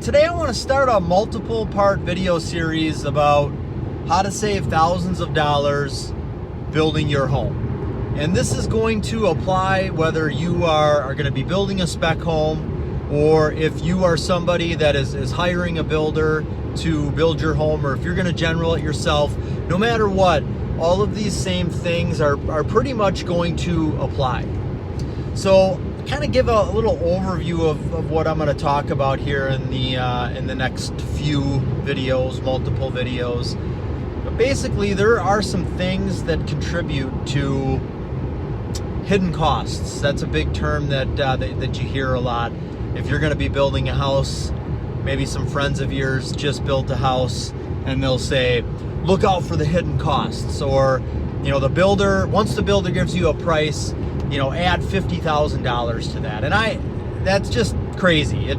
Today I want to start a multiple part video series about how to save thousands of dollars building your home. And this is going to apply whether you are going to be building a spec home, or if you are somebody that is hiring a builder to build your home, or if you're going to general it yourself. No matter what, all of these same things are pretty much going to apply. So kind of give a little overview of what I'm going to talk about here in the next few videos, multiple videos. But basically, there are some things that contribute to hidden costs. That's a big term that you hear a lot. If you're going to be building a house, maybe some friends of yours just built a house, and they'll say, "Look out for the hidden costs," or the builder, once the builder gives you a price, add $50,000 to that. And that's just crazy.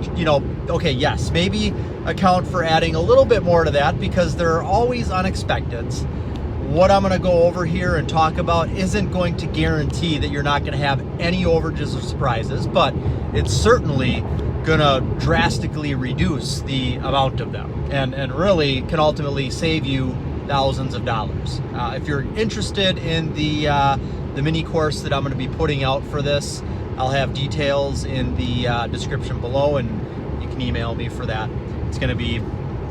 Okay, yes, maybe account for adding a little bit more to that, because there are always unexpecteds. What I'm going to go over here and talk about isn't going to guarantee that you're not going to have any overages or surprises, but it's certainly going to drastically reduce the amount of them, and really can ultimately save you thousands of dollars. If you're interested in the mini course that I'm going to be putting out for this, I'll have details in the description below, and you can email me for that. It's going to be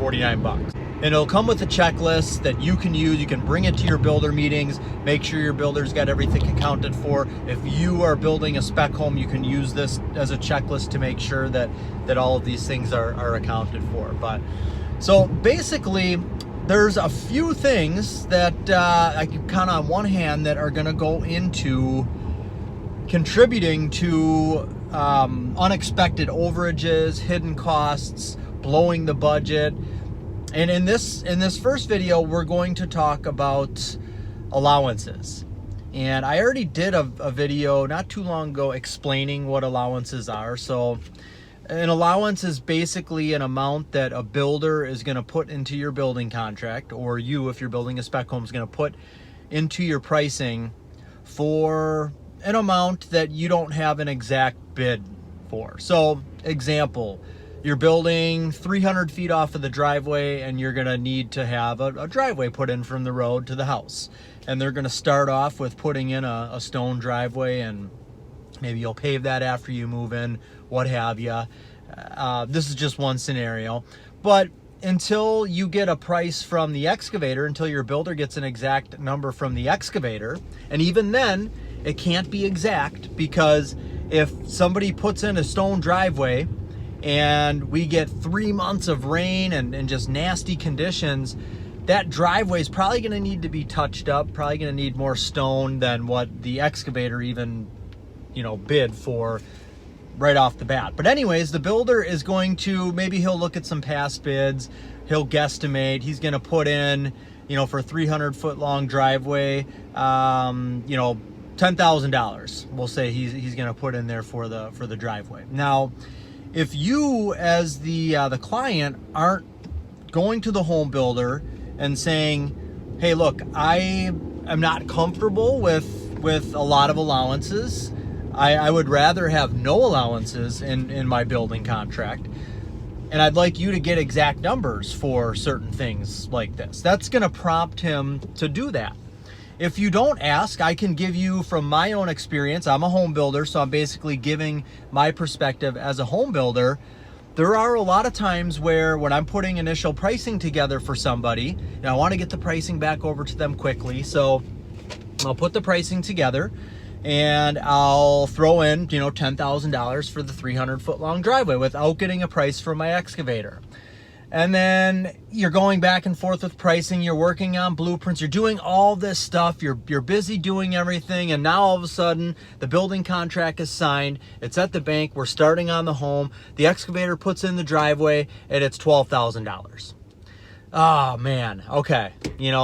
$49. And it'll come with a checklist that you can use. You can bring it to your builder meetings, make sure your builder's got everything accounted for. If you are building a spec home, you can use this as a checklist to make sure that all of these things are accounted for. But so basically, there's a few things that I can count on one hand that are going to go into contributing to unexpected overages, hidden costs, blowing the budget. And in this first video, we're going to talk about allowances. And I already did a video not too long ago explaining what allowances are. So an allowance is basically an amount that a builder is going to put into your building contract, or you, if you're building a spec home, is going to put into your pricing for an amount that you don't have an exact bid for. So, example, you're building 300 feet off of the driveway, and you're going to need to have a driveway put in from the road to the house. And they're going to start off with putting in a stone driveway, and maybe you'll pave that after you move in, what have you. This is just one scenario. But until you get a price from the excavator, until your builder gets an exact number from the excavator, and even then, it can't be exact, because if somebody puts in a stone driveway and we get 3 months of rain and just nasty conditions, that driveway is probably going to need to be touched up, probably going to need more stone than what the excavator even bid for right off the bat. But anyways, the builder is going to, maybe he'll look at some past bids, he'll guesstimate, he's going to put in, for a 300 foot long driveway, $10,000. We'll say he's going to put in there for the driveway. Now, if you as the client aren't going to the home builder and saying, "Hey, look, I am not comfortable with a lot of allowances. I would rather have no allowances in my building contract, and I'd like you to get exact numbers for certain things like this," that's going to prompt him to do that. If you don't ask, I can give you from my own experience. I'm a home builder, so I'm basically giving my perspective as a home builder. There are a lot of times where when I'm putting initial pricing together for somebody, and I want to get the pricing back over to them quickly, so I'll put the pricing together, and I'll throw in, $10,000 for the 300 foot long driveway without getting a price from my excavator. And then you're going back and forth with pricing, you're working on blueprints, you're doing all this stuff, you're busy doing everything, and now all of a sudden the building contract is signed, it's at the bank, we're starting on the home, the excavator puts in the driveway, and it's $12,000. Oh man, okay.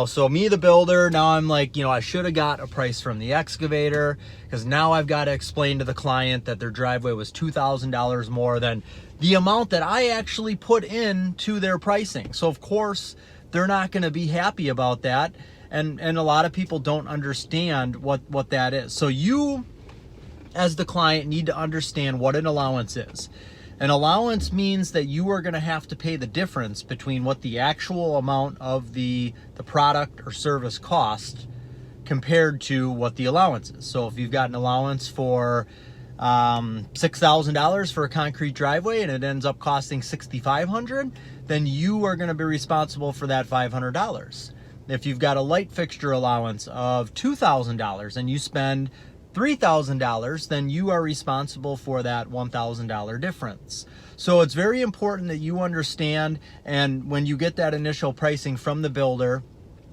So me, the builder, now I'm like, I should have got a price from the excavator, because now I've got to explain to the client that their driveway was $2,000 more than the amount that I actually put into their pricing. So of course, they're not going to be happy about that. And a lot of people don't understand what that is. So you, as the client, need to understand what an allowance is. An allowance means that you are going to have to pay the difference between what the actual amount of the product or service cost compared to what the allowance is. So if you've got an allowance for $6,000 for a concrete driveway and it ends up costing $6,500, then you are going to be responsible for that $500. If you've got a light fixture allowance of $2,000 and you spend $3,000, then you are responsible for that $1,000 difference. So it's very important that you understand, and when you get that initial pricing from the builder,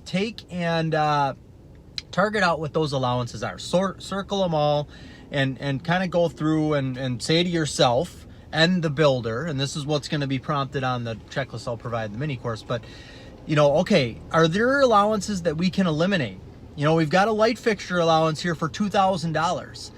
take and target out what those allowances are. Circle them all and kind of go through and say to yourself and the builder, and this is what's going to be prompted on the checklist I'll provide in the mini course, but okay, are there allowances that we can eliminate? We've got a light fixture allowance here for $2,000.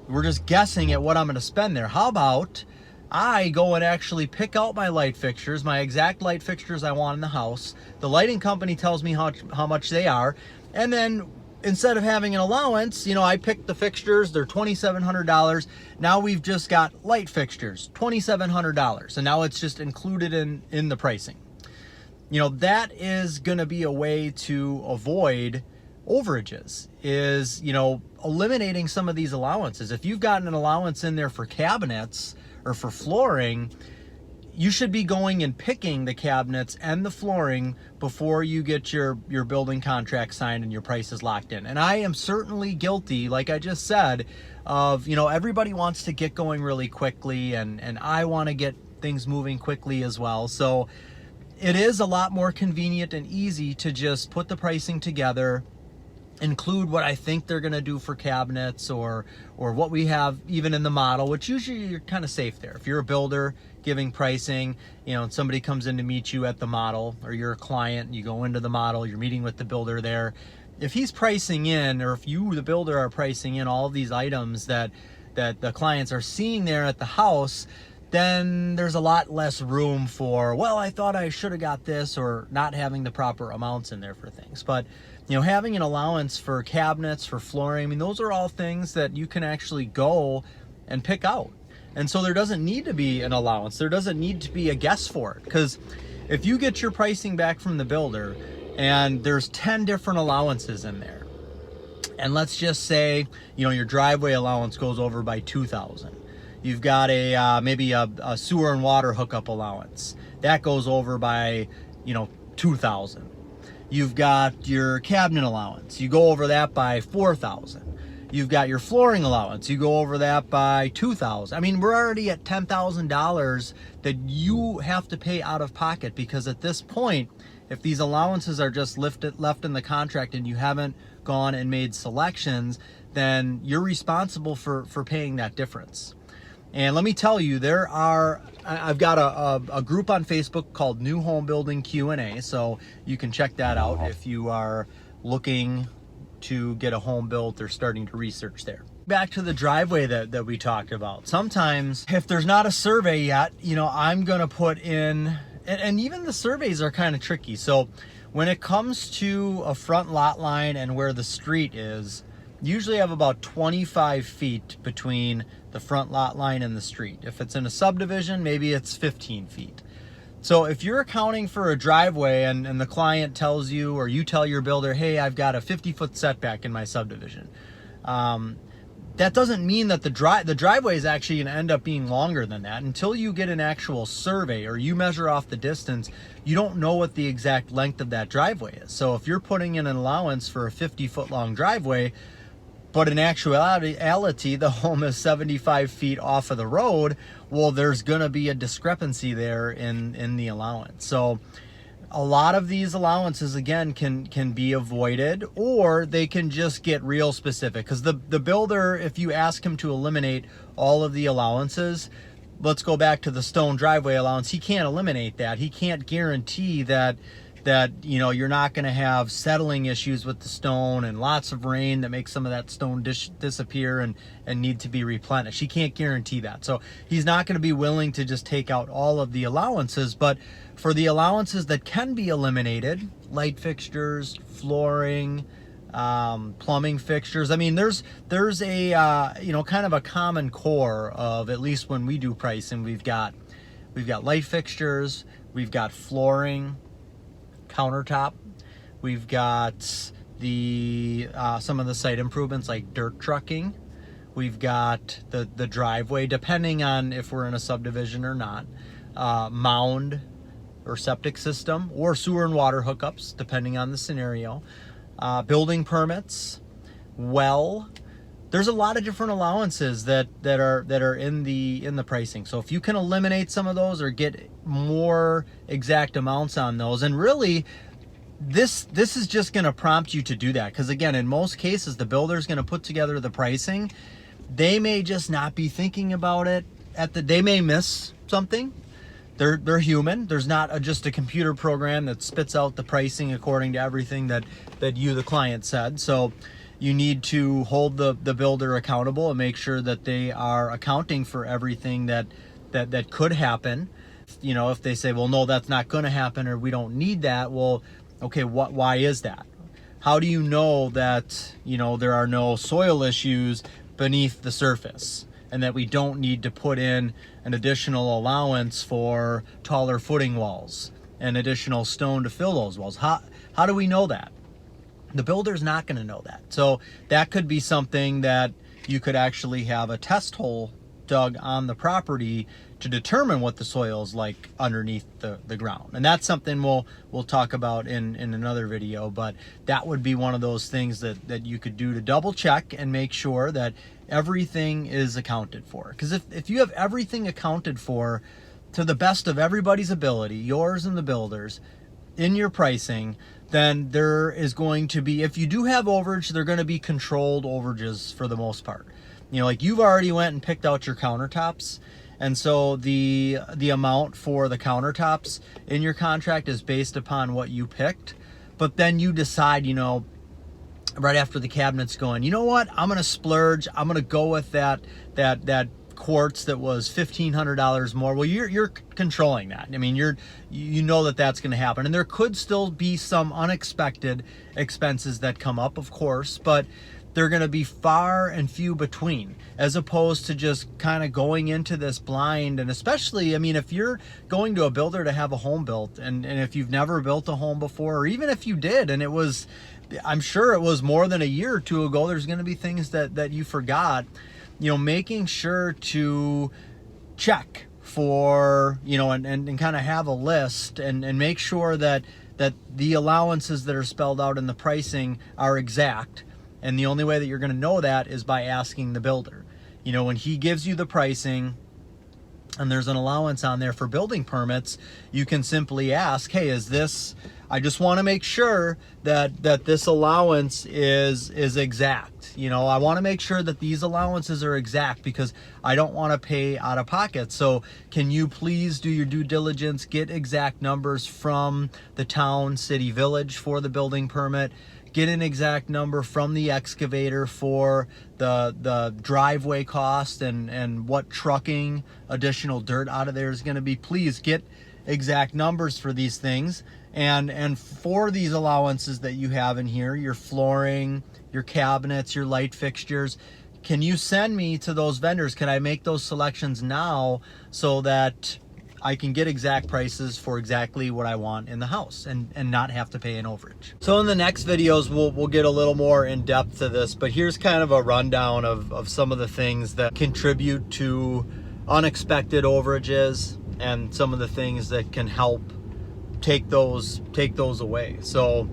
We're just guessing at what I'm going to spend there. How about I go and actually pick out my light fixtures, my exact light fixtures I want in the house. The lighting company tells me how much they are. And then instead of having an allowance, I pick the fixtures, they're $2,700. Now we've just got light fixtures, $2,700. And now it's just included in the pricing. That is going to be a way to avoid overages, is eliminating some of these allowances. If you've got an allowance in there for cabinets or for flooring, you should be going and picking the cabinets and the flooring before you get your building contract signed and your price is locked in. And I am certainly guilty, like I just said, of everybody wants to get going really quickly, and I want to get things moving quickly as well. So it is a lot more convenient and easy to just put the pricing together, include what I think they're going to do for cabinets or what we have even in the model, which usually you're kind of safe there. If you're a builder giving pricing, and somebody comes in to meet you at the model, or you're a client and you go into the model, you're meeting with the builder there. If he's pricing in, or if you, the builder, are pricing in all of these items that the clients are seeing there at the house, then there's a lot less room for, well, I thought I should have got this, or not having the proper amounts in there for things. But having an allowance for cabinets, for flooring, those are all things that you can actually go and pick out. And so there doesn't need to be an allowance. There doesn't need to be a guess for it. Because if you get your pricing back from the builder and there's 10 different allowances in there, and let's just say, your driveway allowance goes over by $2,000. You've got maybe a sewer and water hookup allowance. That goes over by, $2,000. You've got your cabinet allowance. You go over that by $4,000. You've got your flooring allowance. You go over that by $2,000. We're already at $10,000 that you have to pay out of pocket, because at this point, if these allowances are just left in the contract and you haven't gone and made selections, then you're responsible for paying that difference. And let me tell you, I've got a group on Facebook called New Home Building Q&A, so you can check that out if you are looking to get a home built or starting to research there. Back to the driveway that we talked about. Sometimes, if there's not a survey yet, I'm going to put in, and even the surveys are kind of tricky. So when it comes to a front lot line and where the street is, usually have about 25 feet between the front lot line and the street. If it's in a subdivision, maybe it's 15 feet. So if you're accounting for a driveway and the client tells you, or you tell your builder, hey, I've got a 50-foot setback in my subdivision, that doesn't mean that the driveway is actually going to end up being longer than that. Until you get an actual survey or you measure off the distance, you don't know what the exact length of that driveway is. So if you're putting in an allowance for a 50-foot long driveway, but in actuality, the home is 75 feet off of the road, well, there's going to be a discrepancy there in the allowance. So a lot of these allowances, again, can be avoided, or they can just get real specific. Because the builder, if you ask him to eliminate all of the allowances, let's go back to the stone driveway allowance, he can't eliminate that. He can't guarantee that you're not going to have settling issues with the stone and lots of rain that makes some of that stone disappear and need to be replenished. He can't guarantee that. So he's not going to be willing to just take out all of the allowances. But for the allowances that can be eliminated, light fixtures, flooring, plumbing fixtures, there's a kind of a common core of, at least when we do pricing, we've got we've got light fixtures, we've got flooring, countertop, we've got the some of the site improvements like dirt trucking, we've got the driveway, depending on if we're in a subdivision or not, mound or septic system, or sewer and water hookups, depending on the scenario, building permits, well. There's a lot of different allowances that are in the pricing. So if you can eliminate some of those or get more exact amounts on those, and really this is just going to prompt you to do that, because again, in most cases the builder's going to put together the pricing. They may just not be thinking about it they may miss something. They're human. There's not just a computer program that spits out the pricing according to everything that you, the client, said. So you need to hold the builder accountable and make sure that they are accounting for everything that could happen. You know, if they say, well, no, that's not going to happen, or we don't need that. Well, okay, why is that? How do you know that, you know, there are no soil issues beneath the surface, and that we don't need to put in an additional allowance for taller footing walls and additional stone to fill those walls? How do we know that? The builder's not going to know that. So that could be something that you could actually have a test hole dug on the property to determine what the soil is like underneath the ground. And that's something we'll talk about in another video, but that would be one of those things that you could do to double check and make sure that everything is accounted for. Because if you have everything accounted for to the best of everybody's ability, yours and the builder's, in your pricing, then there is going to be, if you do have overage, they're going to be controlled overages for the most part. You know, like you've already went and picked out your countertops, and so the amount for the countertops in your contract is based upon what you picked. But then you decide, you know, right after the cabinet's going, you know what, I'm going to splurge. I'm going to go with that quartz that was $1,500 more. Well, you're controlling that. I mean, you know that's going to happen, and there could still be some unexpected expenses that come up, of course, but they're going to be far and few between, as opposed to just kind of going into this blind. And especially, I mean, if you're going to a builder to have a home built, and if you've never built a home before, or even if you did and it was, I'm sure it was more than a year or two ago, there's going to be things that you forgot. You know, making sure to check for, you know, and kind of have a list and make sure that the allowances that are spelled out in the pricing are exact. And the only way that you're going to know that is by asking the builder. You know, when he gives you the pricing and there's an allowance on there for building permits, you can simply ask, hey, is this, I just want to make sure that this allowance is exact. You know, I want to make sure that these allowances are exact because I don't want to pay out of pocket. So can you please do your due diligence, get exact numbers from the town, city, village for the building permit, get an exact number from the excavator for the driveway cost and what trucking additional dirt out of there is going to be. Please get exact numbers for these things. And for these allowances that you have in here, your flooring, your cabinets, your light fixtures, can you send me to those vendors? Can I make those selections now so that I can get exact prices for exactly what I want in the house and not have to pay an overage? So in the next videos, we'll get a little more in depth to this, but here's kind of a rundown of some of the things that contribute to unexpected overages and some of the things that can help take those away. So,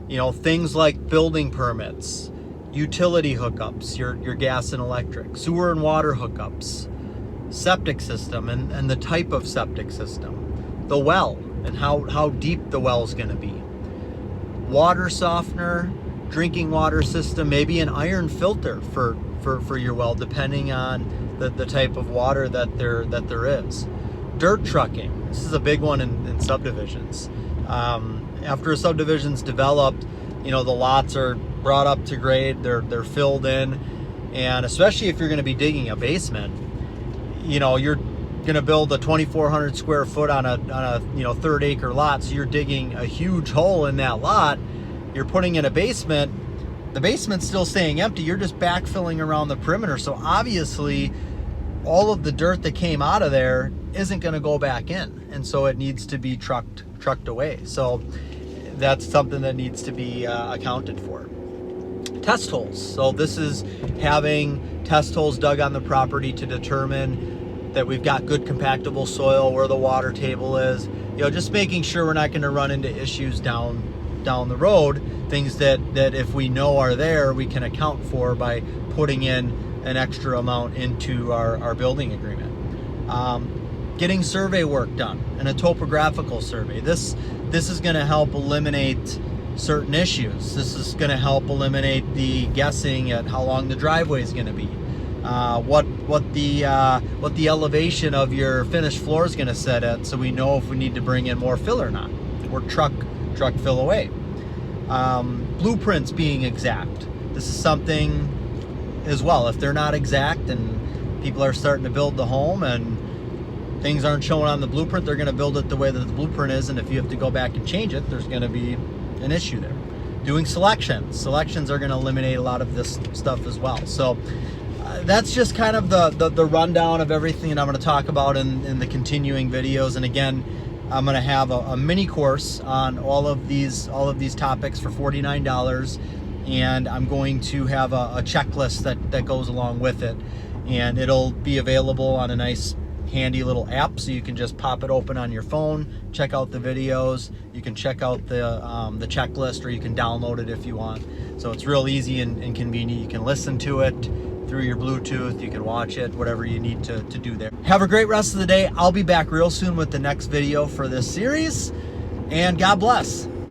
you know, things like building permits, utility hookups, your gas and electric, sewer and water hookups, septic system and the type of septic system, the well and how deep the well is going to be, water softener, drinking water system, maybe an iron filter for your well, depending on the type of water that there is. Dirt trucking, this is a big one in subdivisions. After a subdivision's developed, you know, the lots are brought up to grade, they're filled in, and especially if you're going to be digging a basement, you know, you're going to build a 2,400 square foot on a you know, 3rd acre lot, so you're digging a huge hole in that lot. You're putting in a basement. The basement's still staying empty. You're just backfilling around the perimeter. So obviously, all of the dirt that came out of there isn't going to go back in, and so it needs to be trucked away. So that's something that needs to be accounted for. Test holes. So this is having test holes dug on the property to determine that we've got good compactable soil, where the water table is. You know, just making sure we're not going to run into issues down the road, things that if we know are there, we can account for by putting in an extra amount into our building agreement. Getting survey work done and a topographical survey. This is going to help eliminate certain issues. This is going to help eliminate the guessing at how long the driveway is going to be, what the elevation of your finished floor is going to set at, so we know if we need to bring in more fill or not, or truck fill away. Blueprints being exact. This is something as well. If they're not exact and people are starting to build the home and things aren't showing on the blueprint, they're going to build it the way that the blueprint is, and if you have to go back and change it, there's going to be an issue there. Doing selections are going to eliminate a lot of this stuff as well. So that's just kind of the rundown of everything that I'm going to talk about in the continuing videos. And again, I'm going to have a mini course on all of these topics for $49, and I'm going to have a checklist that goes along with it, and it'll be available on a nice handy little app, so you can just pop it open on your phone, check out the videos, you can check out the checklist, or you can download it if you want. So it's real easy and convenient. You can listen to it through your Bluetooth, you can watch it, whatever you need to do there. Have a great rest of the day. I'll be back real soon with the next video for this series, and God bless.